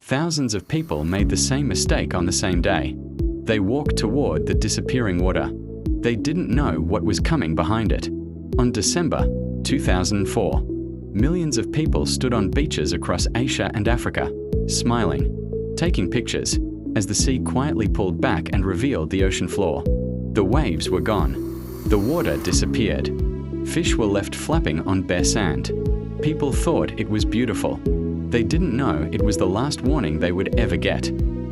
Thousands of people made the same mistake on the same day. They walked toward the disappearing water. They didn't know what was coming behind it. On December 2004, millions of people stood on beaches across Asia and Africa, smiling, taking pictures, as the sea quietly pulled back and revealed the ocean floor. The waves were gone. The water disappeared. Fish were left flapping on bare sand. People thought it was beautiful. They didn't know it was the last warning they would ever get,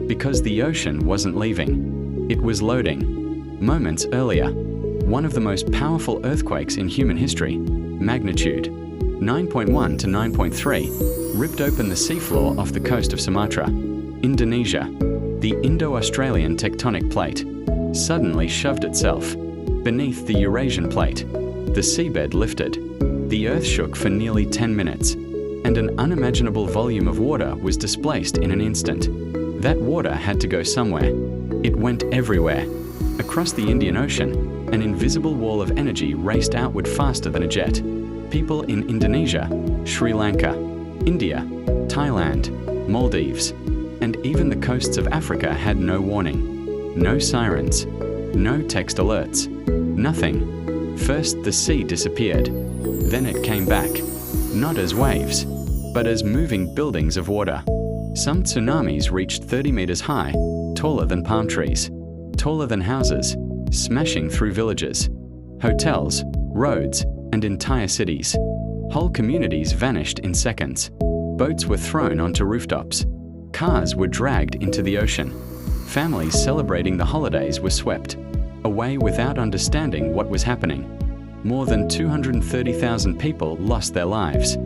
because the ocean wasn't leaving. It was loading. Moments earlier, one of the most powerful earthquakes in human history, magnitude 9.1 to 9.3, ripped open the seafloor off the coast of Sumatra, Indonesia. The Indo-Australian tectonic plate suddenly shoved itself beneath the Eurasian plate. The seabed lifted. The earth shook for nearly 10 minutes, and an unimaginable volume of water was displaced in an instant. That water had to go somewhere. It went everywhere. Across the Indian Ocean, an invisible wall of energy raced outward faster than a jet. People in Indonesia, Sri Lanka, India, Thailand, Maldives, and even the coasts of Africa had no warning. No sirens, no text alerts, nothing. First, the sea disappeared. Then it came back, not as waves, but as moving buildings of water. Some tsunamis reached 30 meters high, taller than palm trees, taller than houses, smashing through villages, hotels, roads, and entire cities. Whole communities vanished in seconds. Boats were thrown onto rooftops. Cars were dragged into the ocean. Families celebrating the holidays were swept away without understanding what was happening. More than 230,000 people lost their lives.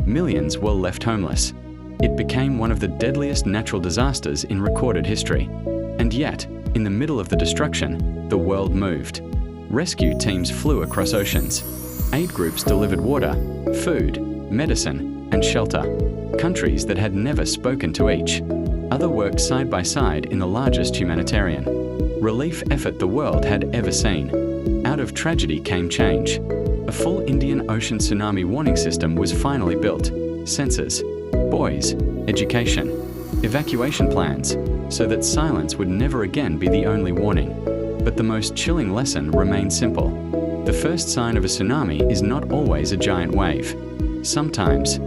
Millions were left homeless. It became one of the deadliest natural disasters in recorded history. And yet, in the middle of the destruction, the world moved. Rescue teams flew across oceans. Aid groups delivered water, food, medicine, and shelter. Countries that had never spoken to each other worked side by side in the largest humanitarian relief effort the world had ever seen. Out of tragedy came change. A full Indian Ocean tsunami warning system was finally built. Sensors, buoys, education, evacuation plans, so that silence would never again be the only warning. But the most chilling lesson remained simple. The first sign of a tsunami is not always a giant wave. Sometimes,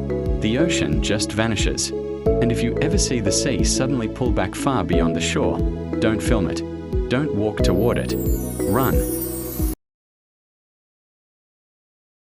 the ocean just vanishes. And if you ever see the sea suddenly pull back far beyond the shore, don't film it. Don't walk toward it. Run.